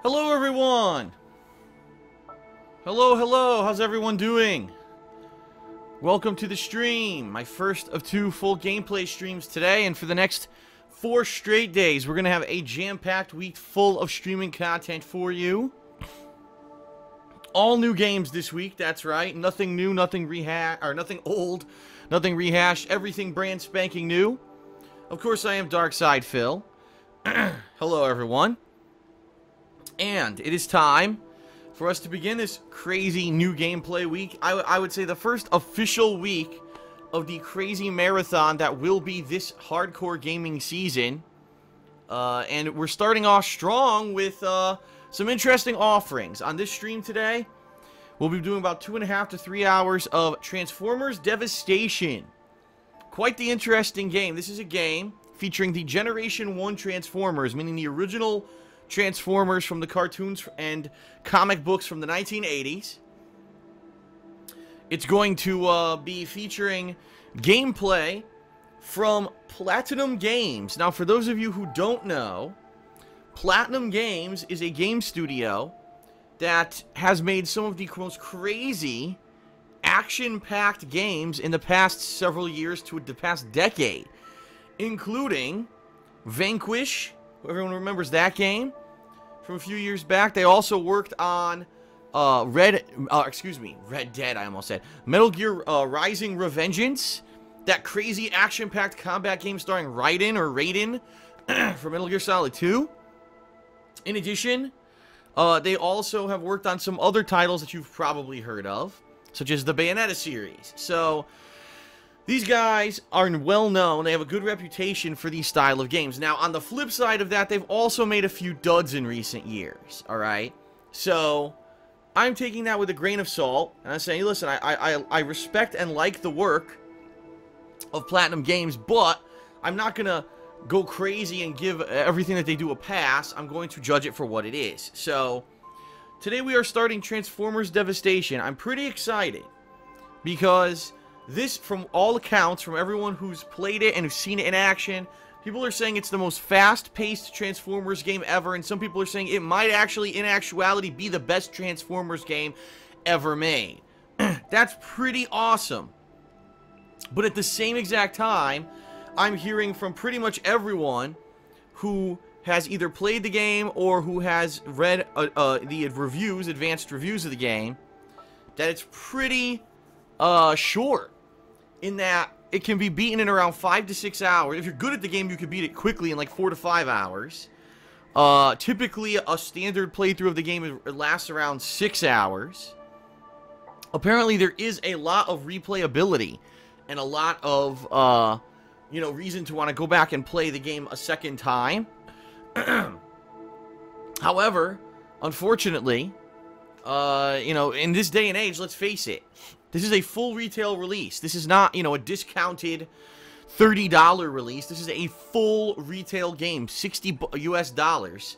Hello everyone! Hello, how's everyone doing? Welcome to the stream, my first of 2 full gameplay streams today, and for the next 4 straight days, we're gonna have a jam-packed week full of streaming content for you. All new games this week, that's right. Nothing new, nothing nothing old, nothing rehashed, everything brand spanking new. Of course, I am Darkside Phil. Hello everyone. And it is time for us to begin this crazy new gameplay week. I would say the first official week of the crazy marathon that will be this hardcore gaming season. And we're starting off strong with some interesting offerings. On this stream today, we'll be doing about 2.5 to 3 hours of Transformers Devastation. Quite the interesting game. This is a game featuring the Generation 1 Transformers, meaning the original Transformers from the cartoons and comic books from the 1980s. It's going to be featuring gameplay from Platinum Games. Now, for those of you who don't know, Platinum Games is a game studio that has made some of the most crazy, action-packed games in the past several years to the past decade, including Vanquish. Everyone remembers that game from a few years back. They also worked on Red Dead, I almost said. Metal Gear Rising Revengeance, that crazy action-packed combat game starring Raiden from Metal Gear Solid 2. In addition, they also have worked on some other titles that you've probably heard of, such as the Bayonetta series. So these guys are well known. They have a good reputation for these style of games. Now, on the flip side of that, they've also made a few duds in recent years, alright? So I'm taking that with a grain of salt, and I'm saying, listen, I respect and like the work of Platinum Games, but I'm not going to go crazy and give everything that they do a pass. I'm going to judge it for what it is. So today we are starting Transformers Devastation. I'm pretty excited because this, from all accounts, from everyone who's played it and who's seen it in action, people are saying it's the most fast-paced Transformers game ever, and some people are saying it might actually, in actuality, be the best Transformers game ever made. That's pretty awesome. But at the same exact time, I'm hearing from pretty much everyone who has either played the game or who has read the reviews, advanced reviews of the game, that it's pretty short, in that it can be beaten in around 5 to 6 hours. If you're good at the game, you can beat it quickly in like 4 to 5 hours. Typically, a standard playthrough of the game lasts around 6 hours. Apparently, there is a lot of replayability and a lot of, reason to want to go back and play the game a second time. However, unfortunately, in this day and age, let's face it, this is a full retail release. This is not, a discounted $30 release. This is a full retail game, $60 US.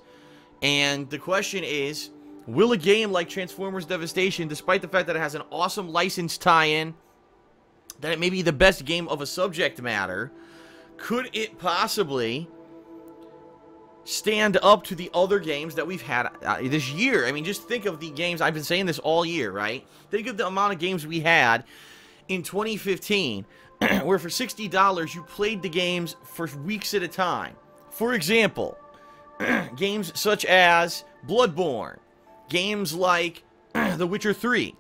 And the question is, will a game like Transformers Devastation, despite the fact that it has an awesome license tie-in, that it may be the best game of a subject matter, could it possibly stand up to the other games that we've had this year? I mean, just think of the games. I've been saying this all year, right? Think of the amount of games we had in 2015 where for $60 you played the games for weeks at a time. For example, games such as Bloodborne, games like The Witcher 3,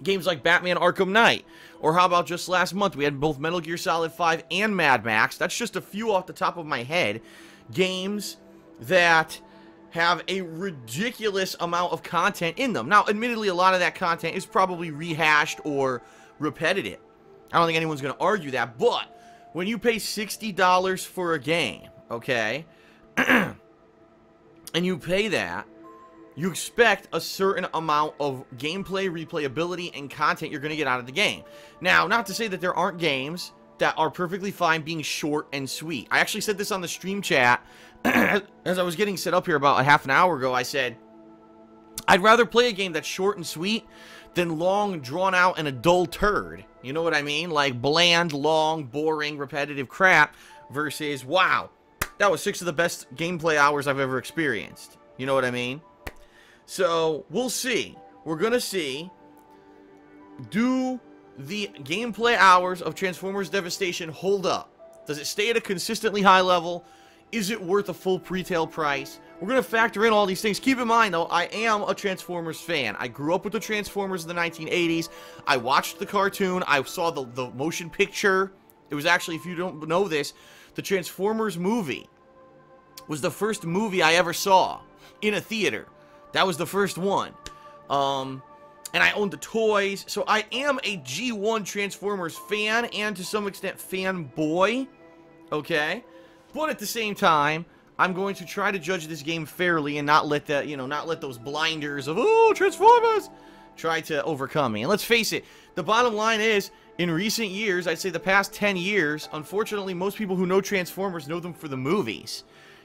games like Batman Arkham Knight, or how about just last month we had both Metal Gear Solid 5 and Mad Max. That's just a few off the top of my head. Games that have a ridiculous amount of content in them. Now, admittedly, a lot of that content is probably rehashed or repetitive. I don't think anyone's going to argue that, but when you pay $60 for a game, okay, and you pay that, you expect a certain amount of gameplay, replayability, and content you're going to get out of the game. Now, not to say that there aren't games that are perfectly fine being short and sweet. I actually said this on the stream chat as I was getting set up here about a half an hour ago. I said, I'd rather play a game that's short and sweet than long, drawn out, and a dull turd. You know what I mean? Like bland, long, boring, repetitive crap versus, wow, that was 6 of the best gameplay hours I've ever experienced. You know what I mean? So, we'll see. We're going to see, do the gameplay hours of Transformers Devastation hold up? Does it stay at a consistently high level? Is it worth a full retail price? We're going to factor in all these things. Keep in mind, though, I am a Transformers fan. I grew up with the Transformers in the 1980s. I watched the cartoon. I saw the motion picture. It was actually, if you don't know this, the Transformers movie was the first movie I ever saw in a theater. That was the first one. And I owned the toys. So I am a G1 Transformers fan and to some extent fanboy. Okay? But at the same time, I'm going to try to judge this game fairly and not let that, not let those blinders of, oh, Transformers, try to overcome me. And let's face it, the bottom line is, in recent years, I'd say the past 10 years, unfortunately, most people who know Transformers know them for the movies.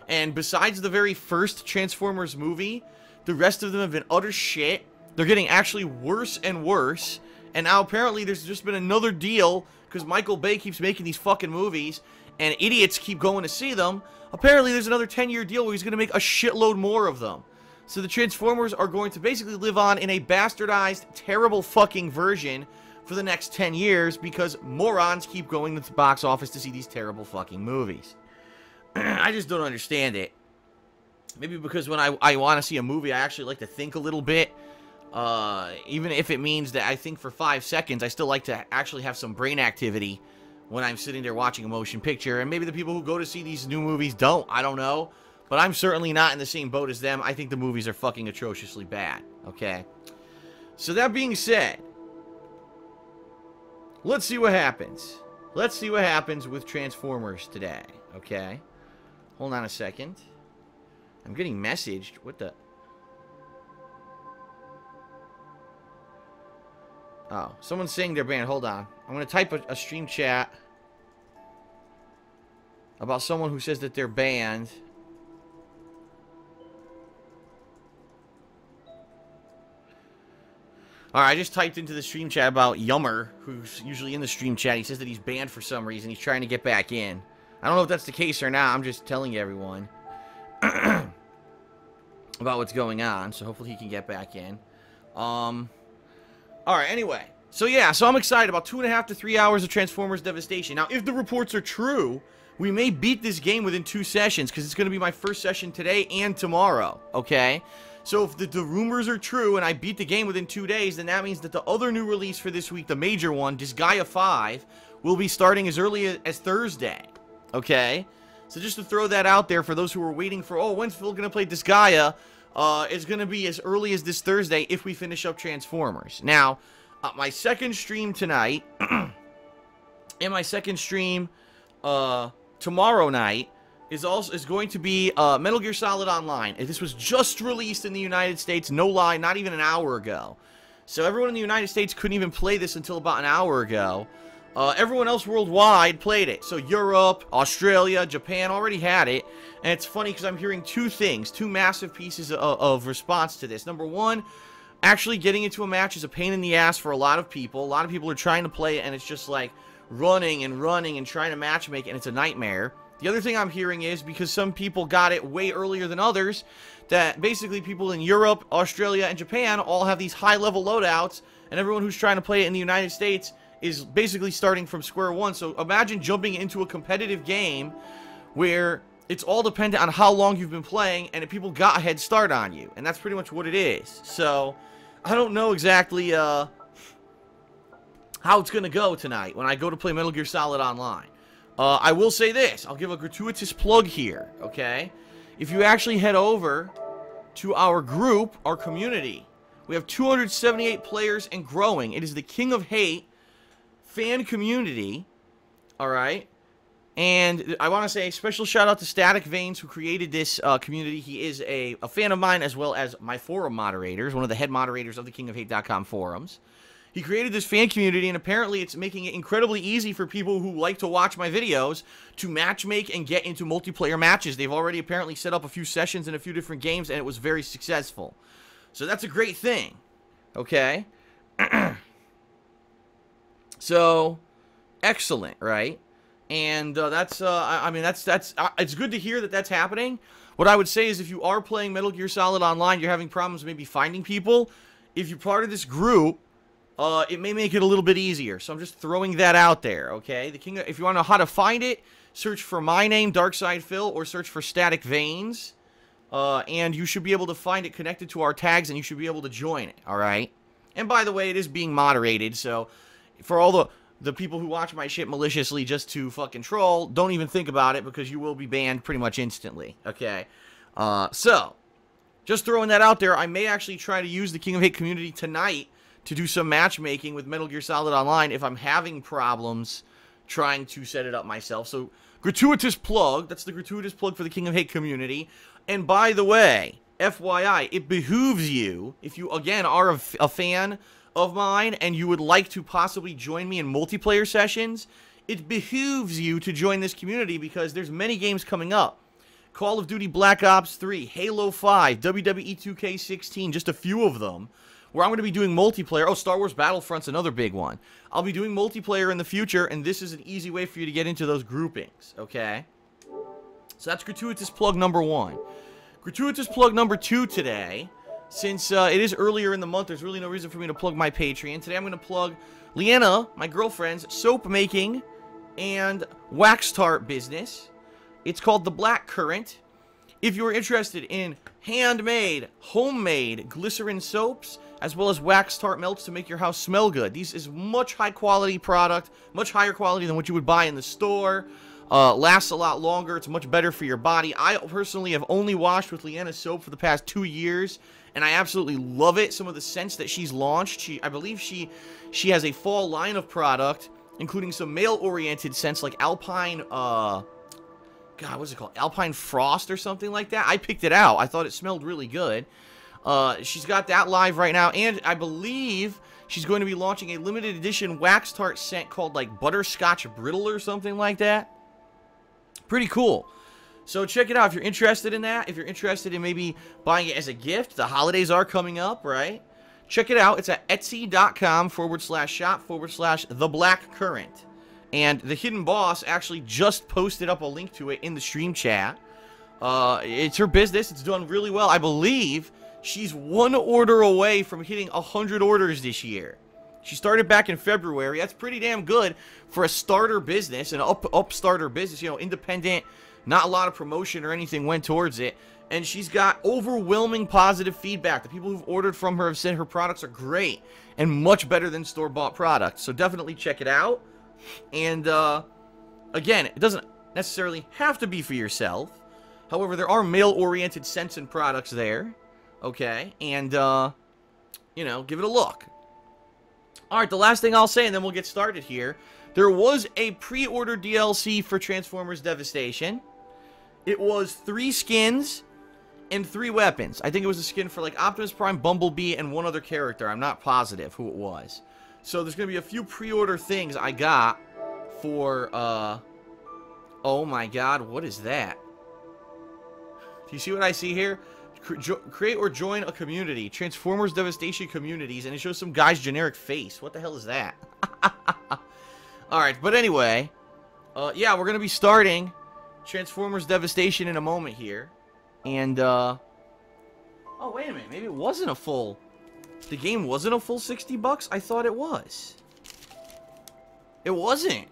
And besides the very first Transformers movie, the rest of them have been utter shit. They're getting actually worse and worse. And now apparently there's just been another deal, because Michael Bay keeps making these fucking movies, and idiots keep going to see them. Apparently there's another 10-year deal where he's going to make a shitload more of them. So the Transformers are going to basically live on in a bastardized, terrible fucking version for the next 10 years because morons keep going to the box office to see these terrible fucking movies. I just don't understand it. Maybe because when I want to see a movie, I actually like to think a little bit. Even if it means that I think for 5 seconds, I still like to actually have some brain activity when I'm sitting there watching a motion picture. And maybe the people who go to see these new movies don't. I don't know. But I'm certainly not in the same boat as them. I think the movies are fucking atrociously bad. Okay? So that being said, let's see what happens. Let's see what happens with Transformers today. Okay? Hold on a second. I'm getting messaged. What the... Oh, someone's saying they're banned. Hold on. I'm going to type a stream chat about someone who says that they're banned. Alright, I just typed into the stream chat about Yummer, who's usually in the stream chat. He says that he's banned for some reason. He's trying to get back in. I don't know if that's the case or not. I'm just telling everyone about what's going on. So hopefully he can get back in. Alright, anyway. So yeah, so I'm excited about 2.5 to 3 hours of Transformers Devastation. Now, if the reports are true, we may beat this game within 2 sessions, because it's going to be my first session today and tomorrow, okay? So if the rumors are true and I beat the game within 2 days, then that means that the other new release for this week, the major one, Disgaea 5, will be starting as early as Thursday, okay? So just to throw that out there for those who are waiting for, oh, when's Phil going to play Disgaea? It's going to be as early as this Thursday if we finish up Transformers. Now, my second stream tonight, and my second stream tomorrow night, is going to be Metal Gear Solid Online. This was just released in the United States, no lie, not even an hour ago. So everyone in the United States couldn't even play this until about an hour ago. Everyone else worldwide played it. So Europe, Australia, Japan already had it. And it's funny because I'm hearing two things, two massive pieces of response to this. Number one, actually getting into a match is a pain in the ass for a lot of people. A lot of people are trying to play it and it's just like running and trying to matchmake and it's a nightmare. The other thing I'm hearing is because some people got it way earlier than others, that basically people in Europe, Australia, and Japan all have these high-level loadouts, and everyone who's trying to play it in the United States is basically starting from square one. So imagine jumping into a competitive game where it's all dependent on how long you've been playing, and if people got a head start on you. And that's pretty much what it is. So I don't know exactly how it's going to go tonight when I go to play Metal Gear Solid Online. I will say this. I'll give a gratuitous plug here, okay? If you actually head over to our group, our community, we have 278 players and growing. It is the King of Hate fan community, all right? And I want to say a special shout out to Static Veins, who created this community. He is a fan of mine as well as my forum moderators, one of the head moderators of the kingofhate.com forums. He created this fan community, and apparently it's making it incredibly easy for people who like to watch my videos to matchmake and get into multiplayer matches. They've already apparently set up a few sessions in a few different games, and it was very successful. So that's a great thing, okay? So, excellent, right? And I mean, it's good to hear that that's happening. What I would say is if you are playing Metal Gear Solid Online, you're having problems maybe finding people, if you're part of this group, it may make it a little bit easier. So I'm just throwing that out there, okay? If you want to know how to find it, search for my name, Darkside Phil, or search for Static Veins. And you should be able to find it connected to our tags, and you should be able to join it, alright? And by the way, it is being moderated, so for all the people who watch my shit maliciously just to fucking troll, don't even think about it, because you will be banned pretty much instantly, okay? So, just throwing that out there, I may actually try to use the King of Hate community tonight to do some matchmaking with Metal Gear Solid Online if I'm having problems trying to set it up myself. So, gratuitous plug. That's the gratuitous plug for the King of Hate community. And by the way, FYI, it behooves you, if you, again, are a fan of mine and you would like to possibly join me in multiplayer sessions, it behooves you to join this community because there's many games coming up. Call of Duty Black Ops 3, Halo 5, WWE 2K16, just a few of them, where I'm going to be doing multiplayer. Oh, Star Wars Battlefront's another big one. I'll be doing multiplayer in the future, and this is an easy way for you to get into those groupings, okay? So that's gratuitous plug number 1. Gratuitous plug number 2 today, since it is earlier in the month, there's really no reason for me to plug my Patreon. Today I'm going to plug Leanna, my girlfriend's soap making and wax tart business. It's called The Black Currant. If you're interested in handmade, homemade glycerin soaps, as well as wax tart melts to make your house smell good. These is much high quality product, much higher quality than what you would buy in the store. Lasts a lot longer. It's much better for your body. I personally have only washed with Leanna's soap for the past 2 years, and I absolutely love it. Some of the scents that she's launched, I believe she has a fall line of product, including some male-oriented scents like Alpine, God, what's it called? Alpine Frost or something like that. I picked it out. I thought it smelled really good. She's got that live right now, and I believe she's going to be launching a limited edition wax tart scent called like Butterscotch Brittle or something like that. Pretty cool. So check it out if you're interested in that. If you're interested in maybe buying it as a gift. The holidays are coming up, right? Check it out. It's at etsy.com/shop/theblackcurrant. And the Hidden Boss actually just posted up a link to it in the stream chat. It's her business. It's done really well. I believe she's 1 order away from hitting 100 orders this year. She started back in February. That's pretty damn good for a starter business, an upstarter business, you know, independent, not a lot of promotion or anything went towards it. And she's got overwhelming positive feedback. The people who've ordered from her have said her products are great and much better than store-bought products. So definitely check it out. And, again, it doesn't necessarily have to be for yourself. However, there are male-oriented scents and products there. Okay? And, you know, give it a look. Alright, the last thing I'll say, and then we'll get started here. There was a pre-order DLC for Transformers Devastation. It was 3 skins and 3 weapons. I think it was a skin for, like, Optimus Prime, Bumblebee, and 1 other character. I'm not positive who it was. So there's going to be a few pre-order things I got for, oh my god, what is that? Do you see what I see here? Create or join a community. Transformers Devastation communities. And it shows some guy's generic face. What the hell is that? Alright, but anyway. Yeah, we're going to be starting Transformers Devastation in a moment here. And, oh, wait a minute. Maybe it wasn't a full... The game wasn't a full 60 bucks? I thought it was. It wasn't.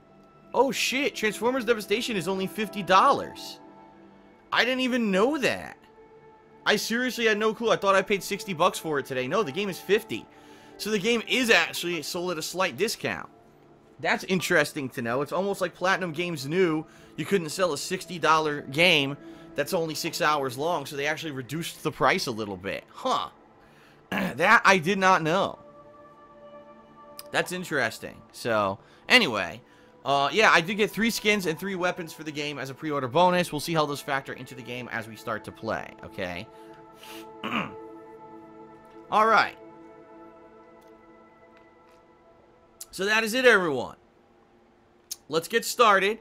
Oh, shit. Transformers Devastation is only $50. I didn't even know that. I seriously had no clue. I thought I paid 60 bucks for it today. No, the game is 50. So the game is actually sold at a slight discount. That's interesting to know. It's almost like Platinum Games knew you couldn't sell a $60 game that's only 6 hours long, so they actually reduced the price a little bit. Huh. That I did not know. That's interesting. So, anyway, yeah, I did get 3 skins and 3 weapons for the game as a pre-order bonus. We'll see how those factor into the game as we start to play, okay? Alright. So that is it, everyone. Let's get started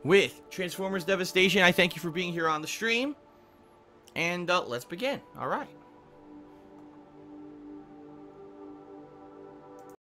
with Transformers Devastation. I thank you for being here on the stream. And let's begin. Alright.